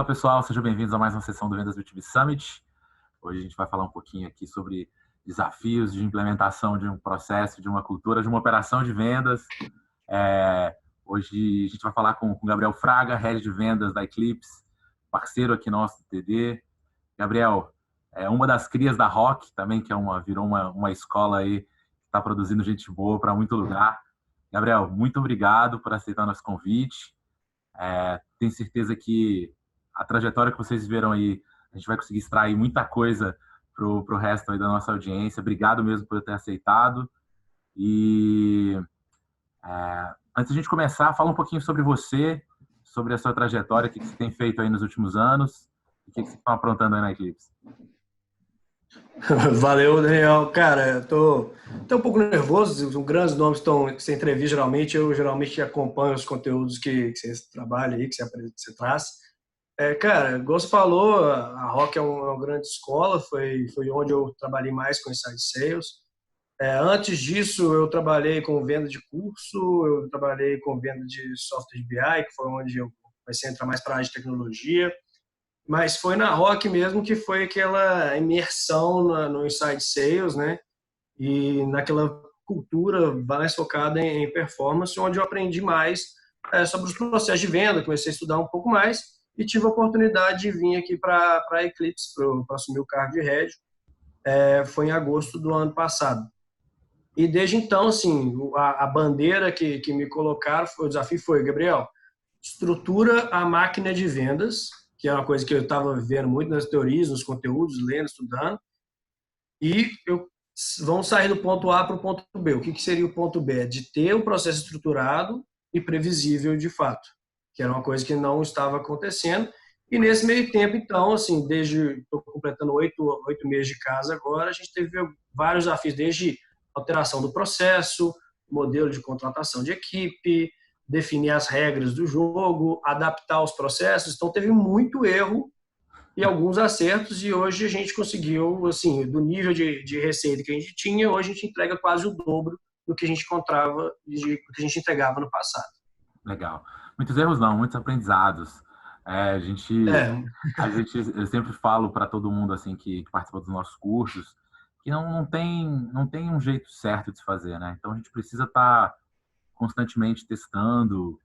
Fala pessoal, sejam bem-vindos a mais uma sessão do Vendas B2B Summit. Hoje a gente vai falar um pouquinho aqui sobre desafios de implementação de um processo, de uma cultura, de uma operação de vendas. Hoje a gente vai falar com o Gabriel Fraga, Head de Vendas da Eclipse, parceiro aqui nosso do TD. Gabriel, é uma das crias da Rock também, que virou uma escola aí que está produzindo gente boa para muito lugar. Gabriel, muito obrigado por aceitar nosso convite. Tenho certeza que a trajetória que vocês viram aí, a gente vai conseguir extrair muita coisa pro resto aí da nossa audiência. Obrigado mesmo por ter aceitado. E antes de a gente começar, fala um pouquinho sobre você, sobre a sua trajetória, o que você tem feito aí nos últimos anos, e o que vocês estão aprontando aí na Eclipse. Valeu, Daniel. Cara, eu tô um pouco nervoso. Os grandes nomes que você entrevista, eu geralmente acompanho os conteúdos que você trabalha aí, que você traz. Cara, igual você falou, a Rock é uma grande escola, foi onde eu trabalhei mais com Inside Sales. Antes disso, eu trabalhei com venda de curso, eu trabalhei com venda de software de BI, que foi onde eu comecei a entrar mais para a área de tecnologia. Mas foi na Rock mesmo que foi aquela imersão no Inside Sales, né? E naquela cultura mais focada em performance, onde eu aprendi mais sobre os processos de venda, comecei a estudar um pouco mais e tive a oportunidade de vir aqui para a Eclipse, para assumir o cargo de head. Foi em agosto do ano passado. E desde então, assim, a bandeira que me colocaram, o desafio foi, Gabriel, estrutura a máquina de vendas, que é uma coisa que eu estava vendo muito nas teorias, nos conteúdos, lendo, estudando, e vamos sair do ponto A para o ponto B. O que seria o ponto B? De ter um processo estruturado e previsível de fato, que era uma coisa que não estava acontecendo. E nesse meio tempo, então, assim, estou completando 8 meses de casa agora, a gente teve vários desafios, desde alteração do processo, modelo de contratação de equipe, definir as regras do jogo, adaptar os processos. Então, teve muito erro e alguns acertos, e hoje a gente conseguiu, assim, do nível de receita que a gente tinha, hoje a gente entrega quase o dobro do que a gente encontrava, do que a gente entregava no passado. Legal. Muitos erros não, muitos aprendizados. Eu sempre falo para todo mundo assim que participa dos nossos cursos que não tem um jeito certo de se fazer, né? Então a gente precisa estar constantemente testando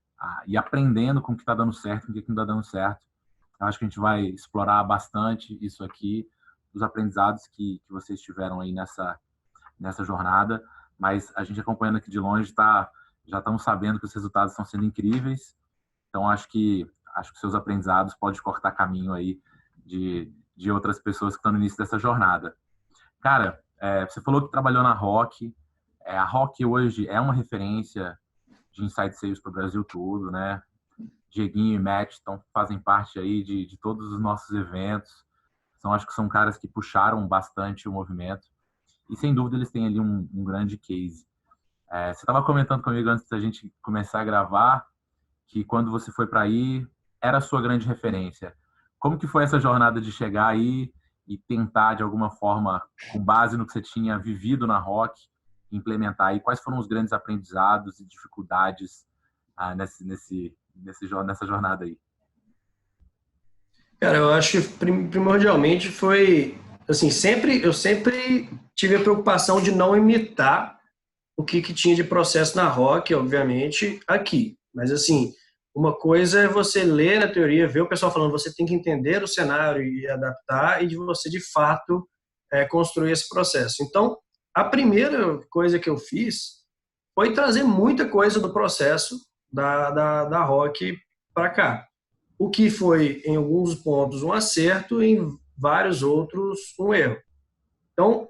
e aprendendo com o que está dando certo, com o que não está dando certo. Eu acho que a gente vai explorar bastante isso aqui, os aprendizados que vocês tiveram aí nessa jornada, mas a gente acompanhando aqui de longe já estamos sabendo que os resultados estão sendo incríveis. Então acho que seus aprendizados podem cortar caminho aí de outras pessoas que estão no início dessa jornada. Cara, você falou que trabalhou na Rock. A Rock hoje é uma referência de Inside Sales para o Brasil todo, né? Dieguinho e Matt fazem parte aí de todos os nossos eventos. Acho que são caras que puxaram bastante o movimento. E sem dúvida eles têm ali um grande case. Você estava comentando comigo antes da gente começar a gravar que quando você foi para aí era a sua grande referência. Como que foi essa jornada de chegar aí e tentar, de alguma forma, com base no que você tinha vivido na Rock, implementar aí? Quais foram os grandes aprendizados e dificuldades nessa jornada aí? Cara, eu acho que primordialmente foi, assim, eu sempre tive a preocupação de não imitar o que tinha de processo na Rock, obviamente, aqui. Mas, assim, uma coisa é você ler na teoria, ver o pessoal falando, você tem que entender o cenário e adaptar, e de você, de fato, construir esse processo. Então, a primeira coisa que eu fiz foi trazer muita coisa do processo da Rock para cá. O que foi, em alguns pontos, um acerto, em vários outros, um erro. Então,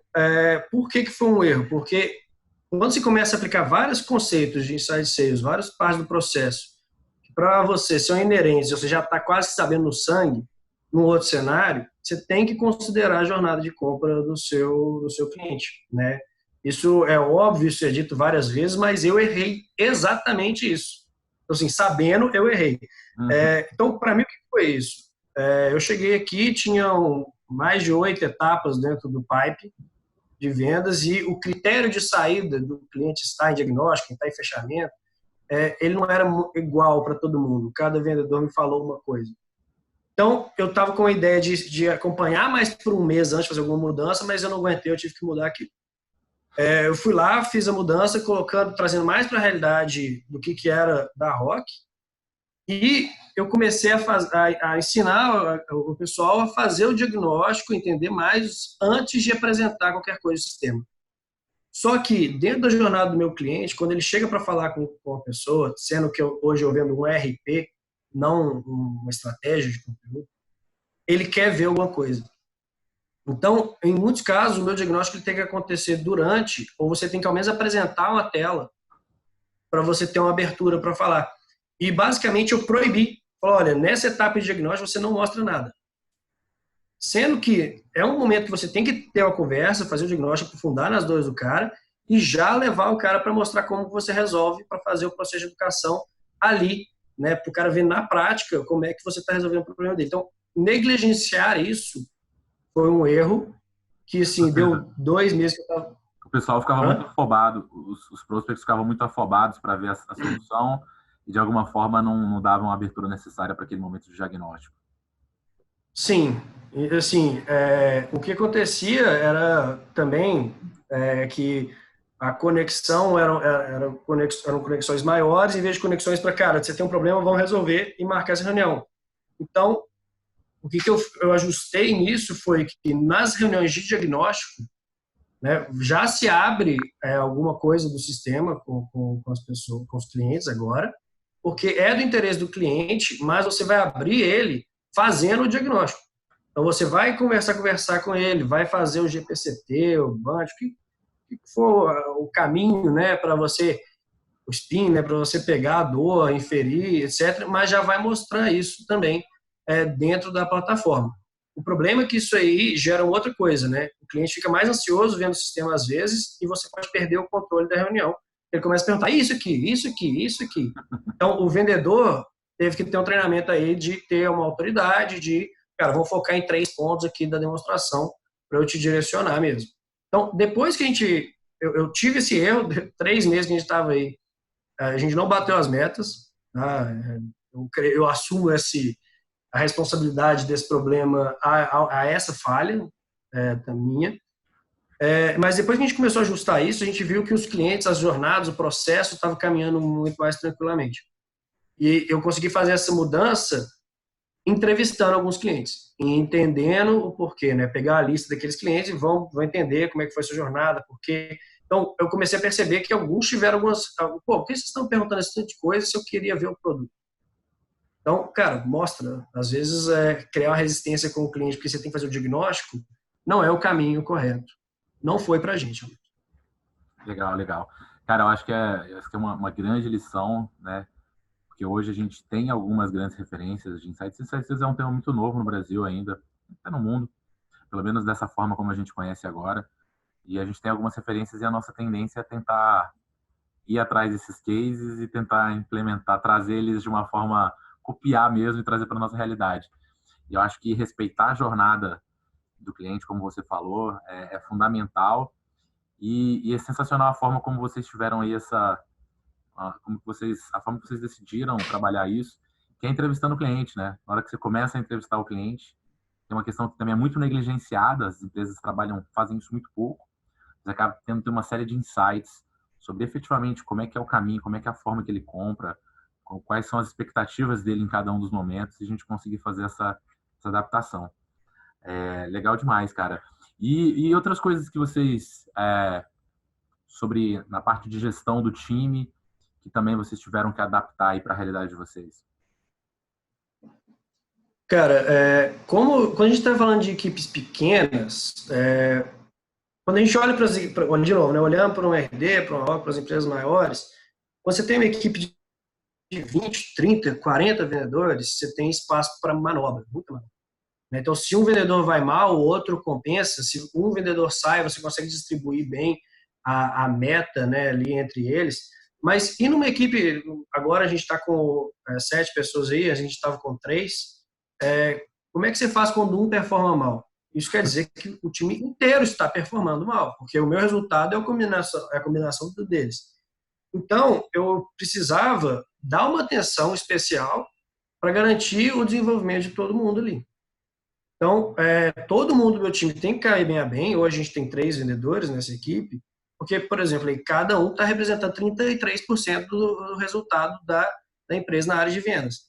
por que foi um erro? Porque quando se começa a aplicar vários conceitos de inside sales, várias partes do processo, para você ser um inerente, você já está quase sabendo no sangue, num outro cenário, você tem que considerar a jornada de compra do seu cliente, né? Isso é óbvio, isso é dito várias vezes, mas eu errei exatamente isso. Então, assim, sabendo, eu errei. Uhum. Então, para mim, o que foi isso? Eu cheguei aqui, tinham mais de 8 etapas dentro do pipe de vendas e o critério de saída do cliente está em diagnóstico, está em fechamento, ele não era igual para todo mundo. Cada vendedor me falou uma coisa. Então, eu estava com a ideia de acompanhar mais por um mês antes de fazer alguma mudança, mas eu não aguentei, eu tive que mudar aqui. Eu fui lá, fiz a mudança, trazendo mais para a realidade do que era da Rock, e eu comecei a ensinar o pessoal a fazer o diagnóstico, entender mais antes de apresentar qualquer coisa do sistema. Só que, dentro da jornada do meu cliente, quando ele chega para falar com a pessoa, sendo que hoje eu vendo um RP, não uma estratégia de conteúdo, ele quer ver alguma coisa. Então, em muitos casos, o meu diagnóstico ele tem que acontecer durante, ou você tem que ao menos apresentar uma tela para você ter uma abertura para falar. E, basicamente, eu proibi. Falei, olha, nessa etapa de diagnóstico você não mostra nada. Sendo que é um momento que você tem que ter uma conversa, fazer o diagnóstico, aprofundar nas dores do cara e já levar o cara para mostrar como você resolve para fazer o processo de educação ali, né? Para o cara ver na prática como é que você está resolvendo o problema dele. Então, negligenciar isso foi um erro que, assim, deu 2 meses que eu tava... O pessoal ficava muito afobado, os prospects ficavam muito afobados para ver a solução e, de alguma forma, não davam a abertura necessária para aquele momento de diagnóstico. Sim, assim, o que acontecia era também que a conexão eram conexões maiores, em vez de conexões para, cara, você tem um problema, vamos resolver e marcar essa reunião. Então, o que eu ajustei nisso foi que nas reuniões de diagnóstico, né, já se abre alguma coisa do sistema com as pessoas, com os clientes agora, porque é do interesse do cliente, mas você vai abrir ele fazendo o diagnóstico. Então, você vai conversar com ele, vai fazer o GPCT, o BANT, o que for o caminho, né, para você, o SPIN, né, para você pegar a dor, inferir, etc., mas já vai mostrar isso também dentro da plataforma. O problema é que isso aí gera outra coisa, né? O cliente fica mais ansioso vendo o sistema às vezes e você pode perder o controle da reunião. Ele começa a perguntar isso aqui, isso aqui, isso aqui. Então, o vendedor teve que ter um treinamento aí de ter uma autoridade, de, cara, vamos focar em 3 pontos aqui da demonstração para eu te direcionar mesmo. Então, depois que eu tive esse erro, 3 meses que a gente estava aí, a gente não bateu as metas, tá? Eu assumo a responsabilidade desse problema a essa falha da minha. Mas depois que a gente começou a ajustar isso, a gente viu que os clientes, as jornadas, o processo estava caminhando muito mais tranquilamente. E eu consegui fazer essa mudança entrevistando alguns clientes e entendendo o porquê, né? Pegar a lista daqueles clientes e vão entender como é que foi a sua jornada, porquê. Então, eu comecei a perceber que alguns tiveram algumas... Pô, por que vocês estão perguntando esse tanto de coisa se eu queria ver o produto? Então, cara, mostra. Às vezes, criar uma resistência com o cliente porque você tem que fazer o diagnóstico não é o caminho correto. Não foi pra gente. Legal, legal. Cara, eu acho que é uma grande lição, né? Porque hoje a gente tem algumas grandes referências de insights. Insights é um tema muito novo no Brasil ainda, até no mundo, pelo menos dessa forma como a gente conhece agora. E a gente tem algumas referências e a nossa tendência é tentar ir atrás desses cases e tentar implementar, trazer eles de uma forma, copiar mesmo e trazer para a nossa realidade. E eu acho que respeitar a jornada do cliente, como você falou, é fundamental. E é sensacional a forma como vocês tiveram aí a forma que vocês decidiram trabalhar isso, que é entrevistando o cliente, né? Na hora que você começa a entrevistar o cliente, tem uma questão que também é muito negligenciada, as empresas fazem isso muito pouco, mas acaba tendo uma série de insights sobre efetivamente como é que é o caminho, como é que é a forma que ele compra, quais são as expectativas dele em cada um dos momentos, e a gente conseguir fazer essa adaptação. Legal demais, cara. E outras coisas que vocês, sobre na parte de gestão do time, que também vocês tiveram que adaptar aí para a realidade de vocês? Cara, quando a gente está falando de equipes pequenas, quando a gente olha de novo, né, olhando para um RD, para as empresas maiores, quando você tem uma equipe de 20, 30, 40 vendedores, você tem espaço para manobra, muita manobra. Então, se um vendedor vai mal, o outro compensa. Se um vendedor sai, você consegue distribuir bem a meta, né, ali entre eles. Mas e numa equipe, agora a gente está com 7 pessoas aí, a gente estava com 3, como é que você faz quando um performa mal? Isso quer dizer que o time inteiro está performando mal, porque o meu resultado é a combinação deles. Então, eu precisava dar uma atenção especial para garantir o desenvolvimento de todo mundo ali. Então, todo mundo do meu time tem que cair bem a bem. Hoje a gente tem 3 vendedores nessa equipe, porque, por exemplo, aí, cada um está representando 33% do resultado da empresa na área de vendas.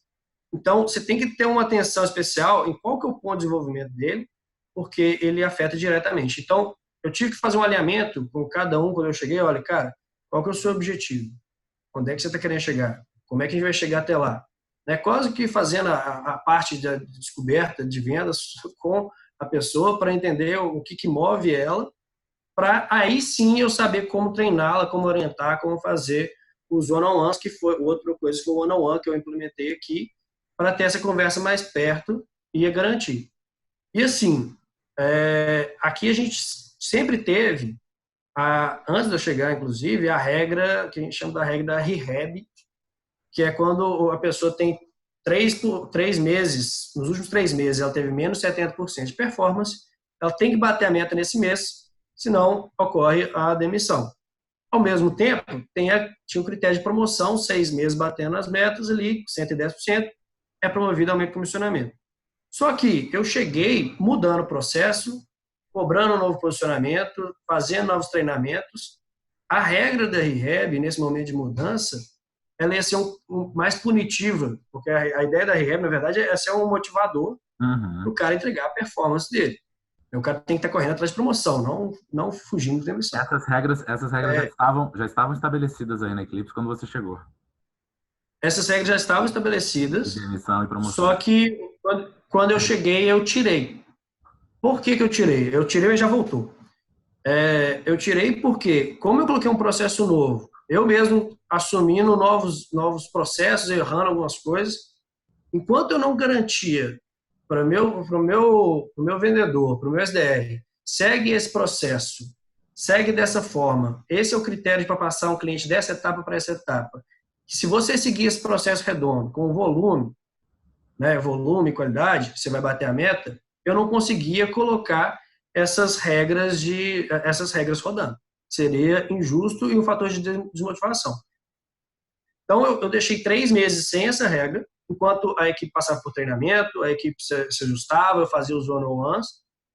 Então, você tem que ter uma atenção especial em qual que é o ponto de desenvolvimento dele, porque ele afeta diretamente. Então, eu tive que fazer um alinhamento com cada um quando eu cheguei. Olha, cara, qual que é o seu objetivo? Onde é que você está querendo chegar? Como é que a gente vai chegar até lá? Quase que fazendo a parte da descoberta de vendas com a pessoa para entender o que move ela, para aí sim eu saber como treiná-la, como orientar, como fazer os one-on-ones, que foi outra coisa que o one-on-one que eu implementei aqui, para ter essa conversa mais perto e garantir. E assim, aqui a gente sempre teve, antes de eu chegar, inclusive, a regra, que a gente chama da regra da REHAB, que é quando a pessoa tem 3 meses, nos últimos 3 meses ela teve menos 70% de performance, ela tem que bater a meta nesse mês, senão ocorre a demissão. Ao mesmo tempo, tinha um critério de promoção, 6 meses batendo as metas ali, 110%, é promovido aumento de comissionamento. Só que eu cheguei mudando o processo, cobrando um novo posicionamento, fazendo novos treinamentos. A regra da Rehab, nesse momento de mudança, ela ia ser mais punitiva, porque a ideia da Rehab, na verdade, é ser um motivador para o cara entregar a performance dele. O cara tem que estar correndo atrás de promoção, não fugindo da demissão. Essas regras já estavam estabelecidas aí na Eclipse quando você chegou. Essas regras já estavam estabelecidas, de demissão e promoção. Só que quando eu cheguei, eu tirei. Por que eu tirei? Eu tirei e já voltou. Eu tirei porque, como eu coloquei um processo novo, eu mesmo assumindo novos processos, errando algumas coisas, enquanto eu não garantia para o meu vendedor, para o meu SDR, segue esse processo, segue dessa forma, esse é o critério para passar um cliente dessa etapa para essa etapa. Se você seguir esse processo redondo com volume, volume e qualidade, você vai bater a meta, eu não conseguia colocar essas regras rodando. Seria injusto e um fator de desmotivação. Então, eu deixei 3 meses sem essa regra, enquanto a equipe passava por treinamento, a equipe se ajustava, eu fazia os one-on-ones,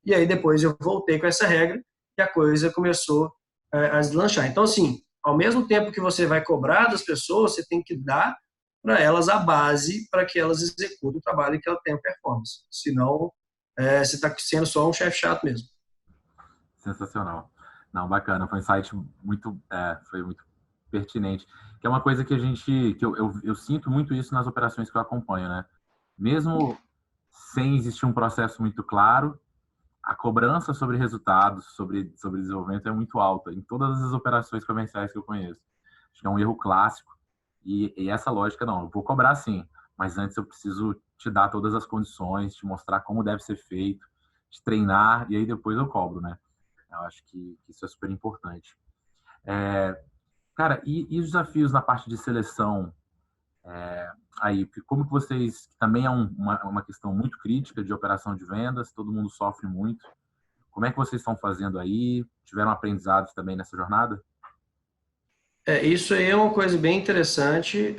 e aí depois eu voltei com essa regra e a coisa começou a deslanchar. Então, assim, ao mesmo tempo que você vai cobrar das pessoas, você tem que dar para elas a base para que elas executem o trabalho e que elas tenham performance. Senão, você está sendo só um chefe chato mesmo. Sensacional. Não, bacana. Foi um insight foi muito pertinente. Que é uma coisa que eu sinto muito isso nas operações que eu acompanho, né? Mesmo sem existir um processo muito claro, a cobrança sobre resultados, sobre desenvolvimento é muito alta em todas as operações comerciais que eu conheço. Acho que é um erro clássico. E essa lógica, não, eu vou cobrar sim, mas antes eu preciso te dar todas as condições, te mostrar como deve ser feito, te treinar, e aí depois eu cobro, né? Eu acho que isso é super importante. Cara, e os desafios na parte de seleção? Aí, como que vocês, também é uma questão muito crítica de operação de vendas, todo mundo sofre muito. Como é que vocês estão fazendo aí? Tiveram aprendizados também nessa jornada? Isso aí é uma coisa bem interessante,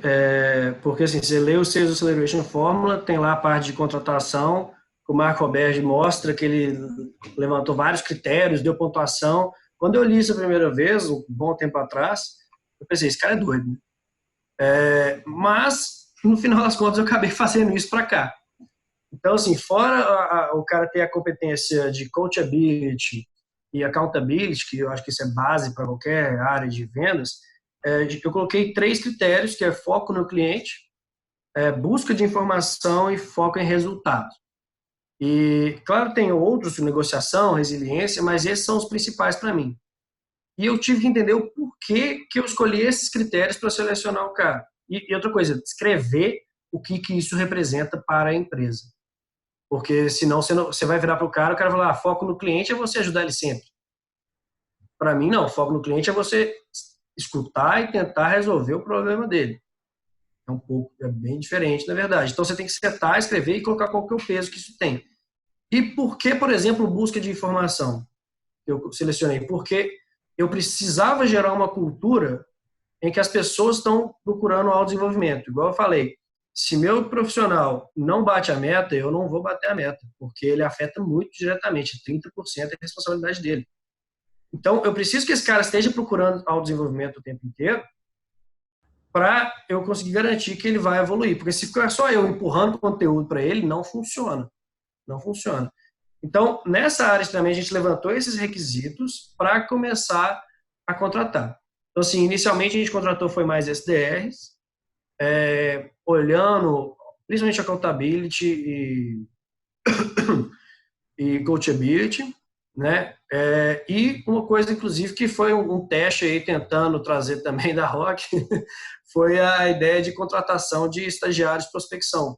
porque assim, você lê o Sales Acceleration Formula, tem lá a parte de contratação, o Marco Roberge mostra que ele levantou vários critérios, deu pontuação. Quando eu li isso a primeira vez, um bom tempo atrás, eu pensei, esse cara é doido. Mas, no final das contas, eu acabei fazendo isso para cá. Então, assim, fora o cara ter a competência de coachability e accountability, que eu acho que isso é base para qualquer área de vendas, eu coloquei 3 critérios, que é foco no cliente, busca de informação e foco em resultados. E, claro, tem outros, negociação, resiliência, mas esses são os principais para mim. E eu tive que entender o porquê que eu escolhi esses critérios para selecionar o cara. E outra coisa, escrever o que isso representa para a empresa. Porque senão você vai virar para o cara vai falar, foco no cliente é você ajudar ele sempre. Para mim, não. Foco no cliente é você escutar e tentar resolver o problema dele. É bem diferente, na verdade. Então, você tem que setar, escrever e colocar qual que é o peso que isso tem. E por que, por exemplo, busca de informação? Eu selecionei. Porque eu precisava gerar uma cultura em que as pessoas estão procurando autodesenvolvimento. Igual eu falei, se meu profissional não bate a meta, eu não vou bater a meta, porque ele afeta muito diretamente, 30% é responsabilidade dele. Então, eu preciso que esse cara esteja procurando autodesenvolvimento o tempo inteiro para eu conseguir garantir que ele vai evoluir. Porque se ficar só eu empurrando conteúdo para ele, não funciona. Não funciona. Então, nessa área também, a gente levantou esses requisitos para começar a contratar. Então, assim, inicialmente a gente contratou foi mais SDRs, olhando principalmente accountability e coachability, né? E uma coisa, inclusive, que foi um teste aí tentando trazer também da Rock, foi a ideia de contratação de estagiários de prospecção.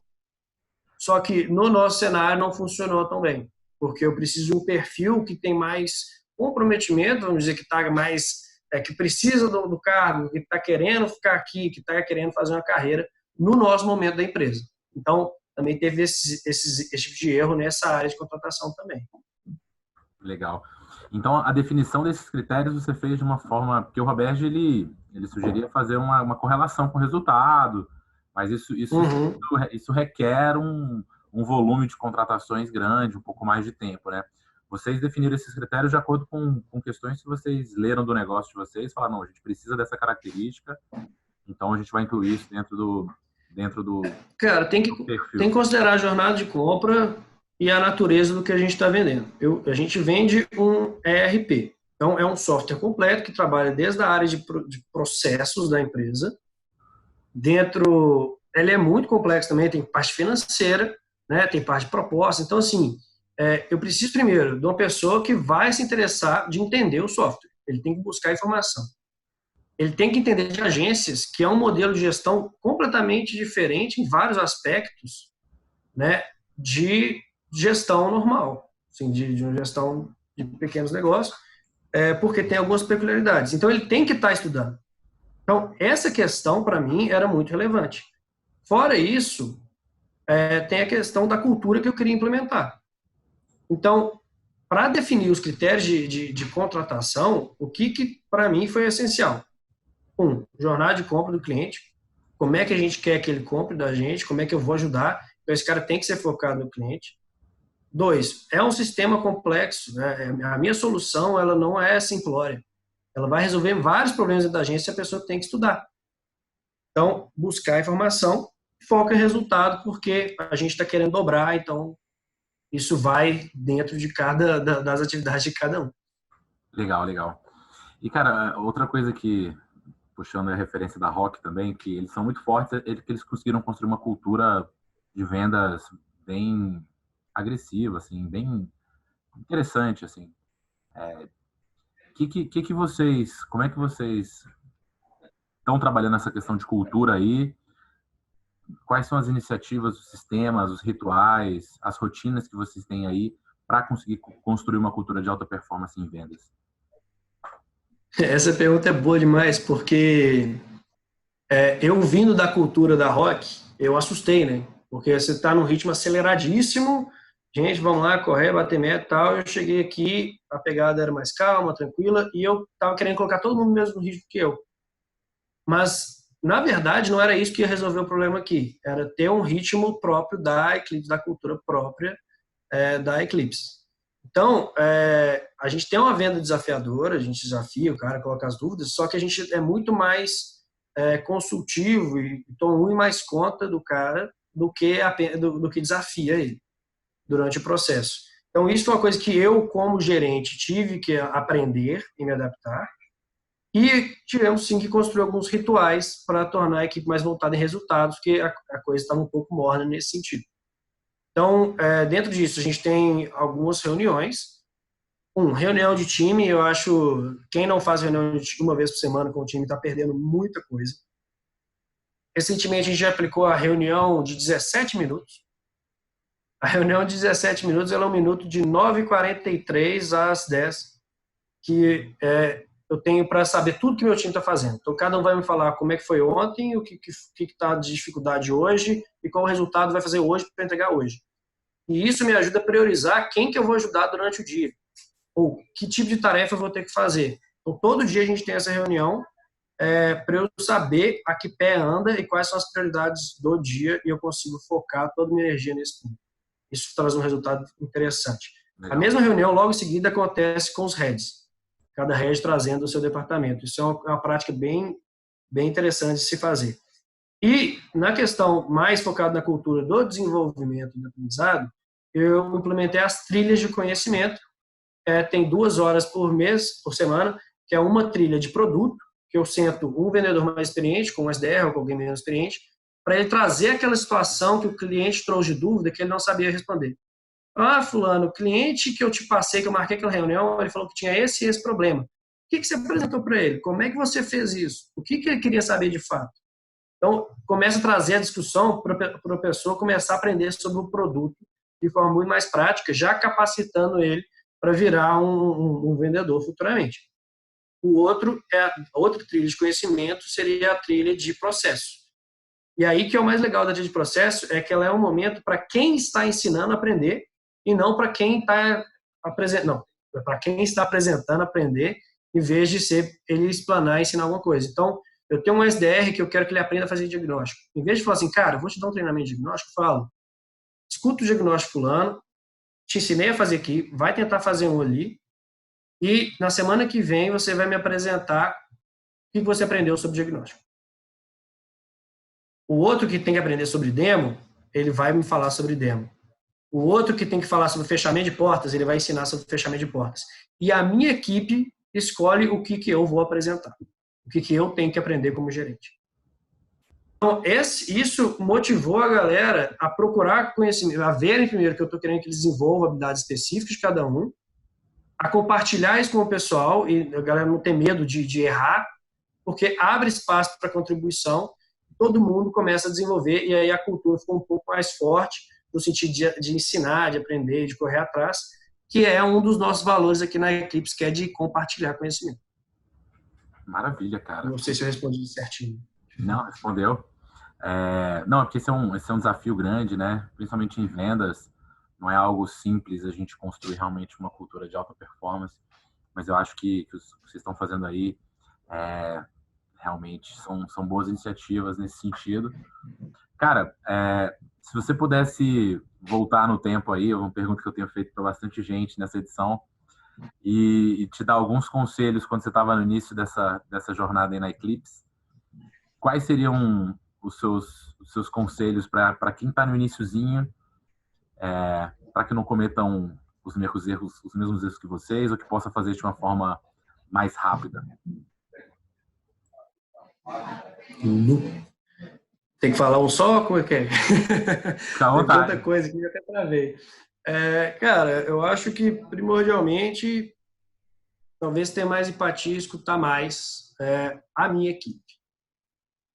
Só que no nosso cenário não funcionou tão bem, porque eu preciso de um perfil que tem mais comprometimento, vamos dizer, que está mais, que precisa do cargo, que está querendo ficar aqui, que está querendo fazer uma carreira no nosso momento da empresa. Então, também teve esse tipo de erro nessa área de contratação também. Legal. Então, a definição desses critérios você fez de uma forma... Porque o Roberge, ele sugeria fazer uma correlação com o resultado, mas isso requer um volume de contratações grande, um pouco mais de tempo, né? Vocês definiram esses critérios de acordo com questões que vocês leram do negócio de vocês, falaram, não, a gente precisa dessa característica, então a gente vai incluir isso dentro do Cara, tem que considerar a jornada de compra e a natureza do que a gente está vendendo. A gente vende um ERP. Então, é um software completo que trabalha desde a área de processos da empresa. Ele é muito complexo também, tem parte financeira, né, tem parte de proposta. Então, assim, eu preciso primeiro de uma pessoa que vai se interessar de entender o software. Ele tem que buscar informação. Ele tem que entender de agências, que é um modelo de gestão completamente diferente em vários aspectos, né, de gestão normal, assim, de uma gestão de pequenos negócios, porque tem algumas peculiaridades. Então, ele tem que estar estudando. Então, essa questão, para mim, era muito relevante. Fora isso, tem a questão da cultura que eu queria implementar. Então, para definir os critérios de contratação, o que para mim foi essencial? Jornada de compra do cliente, como é que a gente quer que ele compre da gente, como é que eu vou ajudar. Então, esse cara tem que ser focado no cliente. 2, é um sistema complexo, né? A minha solução, ela não é simplória. Ela vai resolver vários problemas da agência e a pessoa tem que estudar. Então, buscar informação, foca em resultado, porque a gente está querendo dobrar, então isso vai dentro das atividades de cada um. Legal, legal. E, cara, outra coisa que, puxando a referência da Rock também, que eles são muito fortes, é que eles conseguiram construir uma cultura de vendas bem agressiva, assim, bem interessante, assim. Como é que vocês estão trabalhando essa questão de cultura aí? Quais são as iniciativas, os sistemas, os rituais, as rotinas que vocês têm aí para conseguir construir uma cultura de alta performance em vendas? Essa pergunta é boa demais, porque eu vindo da cultura da Rock, eu assustei, né? Porque você está num ritmo aceleradíssimo, gente, vamos lá, correr, bater meta e tal. Eu cheguei aqui, a pegada era mais calma, tranquila, e eu estava querendo colocar todo mundo no mesmo ritmo que eu. Mas, na verdade, não era isso que ia resolver o problema aqui. Era ter um ritmo próprio da Eclipse, da cultura própria da Eclipse. Então, a gente tem uma venda desafiadora, a gente desafia o cara, coloca as dúvidas, só que a gente é muito mais consultivo e toma muito mais conta do cara do que desafia ele durante o processo. Então, isso foi uma coisa que eu, como gerente, tive que aprender e me adaptar. E tivemos, sim, que construir alguns rituais para tornar a equipe mais voltada em resultados, porque a coisa estava um pouco morna nesse sentido. Então, dentro disso, a gente tem algumas reuniões. Reunião de time, eu acho, quem não faz reunião de time uma vez por semana com o time está perdendo muita coisa. Recentemente, a gente já aplicou a reunião de 17 minutos. A reunião de 17 minutos ela é um minuto de 9h43 às 10, que eu tenho para saber tudo que meu time está fazendo. Então, cada um vai me falar como é que foi ontem, o que está de dificuldade hoje e qual o resultado vai fazer hoje para entregar hoje. E isso me ajuda a priorizar quem que eu vou ajudar durante o dia, ou que tipo de tarefa eu vou ter que fazer. Então, todo dia a gente tem essa reunião para eu saber a que pé anda e quais são as prioridades do dia e eu consigo focar toda a minha energia nesse ponto. Isso traz um resultado interessante. Legal. A mesma reunião, logo em seguida, acontece com os heads. Cada head trazendo o seu departamento. Isso é uma prática bem interessante de se fazer. E, na questão mais focada na cultura do desenvolvimento e do aprendizado, eu implementei as trilhas de conhecimento. Tem 2 horas por mês, por semana, que é uma trilha de produto, que eu sento um vendedor mais experiente, com um SDR ou com alguém menos experiente, para ele trazer aquela situação que o cliente trouxe de dúvida que ele não sabia responder. Ah, fulano, o cliente que eu te passei, que eu marquei aquela reunião, ele falou que tinha esse e esse problema. O que você apresentou para ele? Como é que você fez isso? O que ele queria saber de fato? Então, começa a trazer a discussão para a pessoa começar a aprender sobre o produto de forma muito mais prática, já capacitando ele para virar um vendedor futuramente. Outra trilha de conhecimento seria a trilha de processo. E aí que é o mais legal da trilha de processo é que ela é um momento para quem está ensinando a aprender e não para quem está apresentando, para quem está apresentando aprender, em vez de ser ele explanar e ensinar alguma coisa. Então, eu tenho um SDR que eu quero que ele aprenda a fazer diagnóstico. Em vez de falar assim, cara, eu vou te dar um treinamento de diagnóstico, eu falo, escuta o diagnóstico fulano, te ensinei a fazer aqui, vai tentar fazer um ali, e na semana que vem você vai me apresentar o que você aprendeu sobre diagnóstico. O outro que tem que aprender sobre demo, ele vai me falar sobre demo. O outro que tem que falar sobre fechamento de portas, ele vai ensinar sobre fechamento de portas. E a minha equipe escolhe o que eu vou apresentar. O que eu tenho que aprender como gerente. Então, isso motivou a galera a procurar conhecimento, a verem primeiro que eu estou querendo que eles desenvolvam habilidades específicas de cada um, a compartilhar isso com o pessoal, e a galera não tem medo de errar, porque abre espaço para contribuição, todo mundo começa a desenvolver, e aí a cultura ficou um pouco mais forte, no sentido de ensinar, de aprender, de correr atrás, que é um dos nossos valores aqui na Eclipse, que é de compartilhar conhecimento. Maravilha, cara. Não sei se eu respondi certinho. Não, respondeu. Não, porque esse é um desafio grande, né? Principalmente em vendas. Não é algo simples a gente construir realmente uma cultura de alta performance, mas eu acho que o que vocês estão fazendo aí realmente são boas iniciativas nesse sentido. Cara, se você pudesse voltar no tempo aí, é uma pergunta que eu tenho feito para bastante gente nessa edição, e te dar alguns conselhos quando você estava no início dessa jornada aí na Eclipse, quais seriam os seus conselhos para quem está no iniciozinho, para que não cometam os mesmos erros que vocês, ou que possa fazer de uma forma mais rápida? Tem que falar um só? Como é que é? Fica à vontade. Tem tanta coisa aqui que eu até travei. Cara, eu acho que primordialmente talvez ter mais empatia e escutar mais a minha equipe.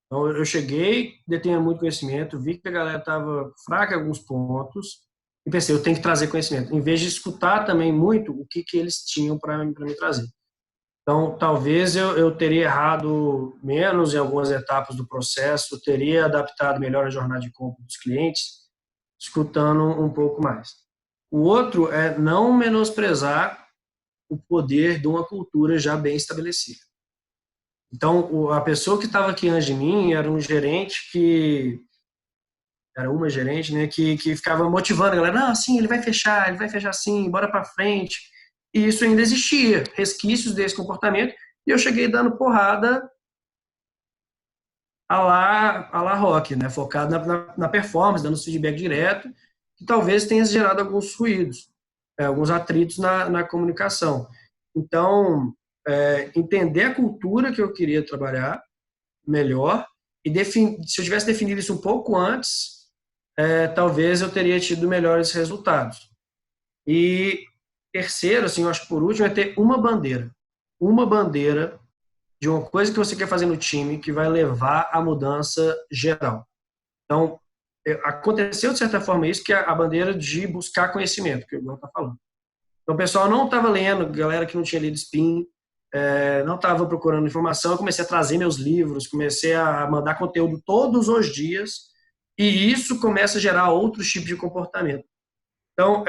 Então, eu cheguei, detinha muito conhecimento, vi que a galera estava fraca em alguns pontos e pensei, eu tenho que trazer conhecimento, em vez de escutar também muito o que eles tinham para me trazer. Então, talvez eu teria errado menos em algumas etapas do processo, teria adaptado melhor a jornada de compra dos clientes, escutando um pouco mais. O outro é não menosprezar o poder de uma cultura já bem estabelecida. Então, a pessoa que estava aqui antes de mim era um gerente era uma gerente, né, que ficava motivando a galera, não, sim, ele vai fechar sim, bora para frente. E isso ainda existia, resquícios desse comportamento, e eu cheguei dando porrada a la rock, né, focado na performance, dando feedback direto, que talvez tenha gerado alguns ruídos, alguns atritos na comunicação. Então, entender a cultura que eu queria trabalhar melhor, e se eu tivesse definido isso um pouco antes, talvez eu teria tido melhores resultados. E terceiro, assim, eu acho que por último, é ter uma bandeira de uma coisa que você quer fazer no time que vai levar à mudança geral. Então, aconteceu de certa forma isso, que é a bandeira de buscar conhecimento, que o Igor está falando. Então, o pessoal não estava lendo, galera que não tinha lido Spin, não estava procurando informação, eu comecei a trazer meus livros, comecei a mandar conteúdo todos os dias, e isso começa a gerar outros tipos de comportamento. Então,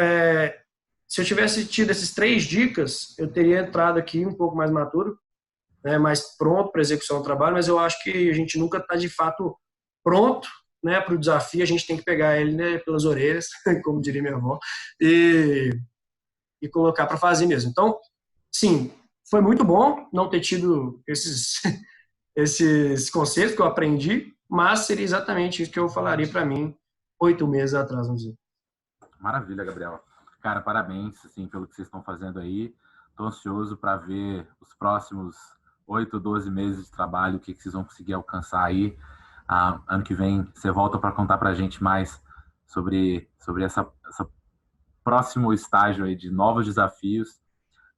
se eu tivesse tido essas 3 dicas, eu teria entrado aqui um pouco mais maduro, né, mais pronto para execução do trabalho, mas eu acho que a gente nunca está de fato pronto, né, para o desafio. A gente tem que pegar ele, né, pelas orelhas, como diria minha avó, e colocar para fazer mesmo. Então, sim, foi muito bom não ter tido esses conceitos que eu aprendi, mas seria exatamente isso que eu falaria para mim 8 meses atrás, vamos dizer. Maravilha, Gabriel. Cara, parabéns assim, pelo que vocês estão fazendo aí. Estou ansioso para ver os próximos 8, 12 meses de trabalho, o que vocês vão conseguir alcançar aí. Ano que vem você volta para contar para a gente mais sobre essa próximo estágio aí de novos desafios.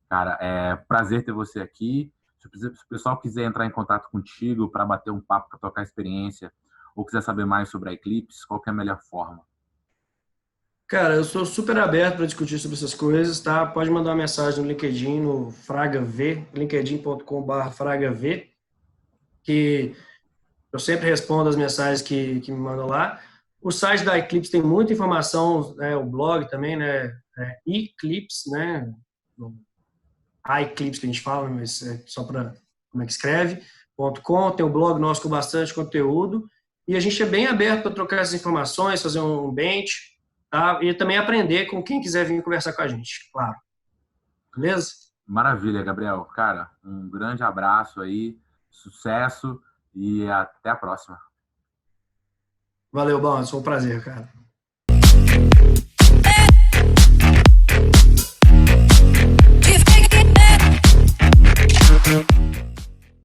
Cara, é prazer ter você aqui. Se o pessoal quiser entrar em contato contigo para bater um papo, para trocar experiência, ou quiser saber mais sobre a Eclipse, qual que é a melhor forma? Cara, eu sou super aberto para discutir sobre essas coisas, tá? Pode mandar uma mensagem no LinkedIn, no FragaV, linkedin.com/FragaV, que eu sempre respondo as mensagens que me mandam lá. O site da Eclipse tem muita informação, né? O blog também, né? Eclipse, né? A Eclipse que a gente fala, mas é só para como é que escreve, .com. Tem o blog nosso com bastante conteúdo. E a gente é bem aberto para trocar essas informações, fazer um bench, tá? E também aprender com quem quiser vir conversar com a gente, claro. Beleza? Maravilha, Gabriel. Cara, um grande abraço aí, sucesso e até a próxima. Valeu, Bounce. Foi um prazer, cara. If I get that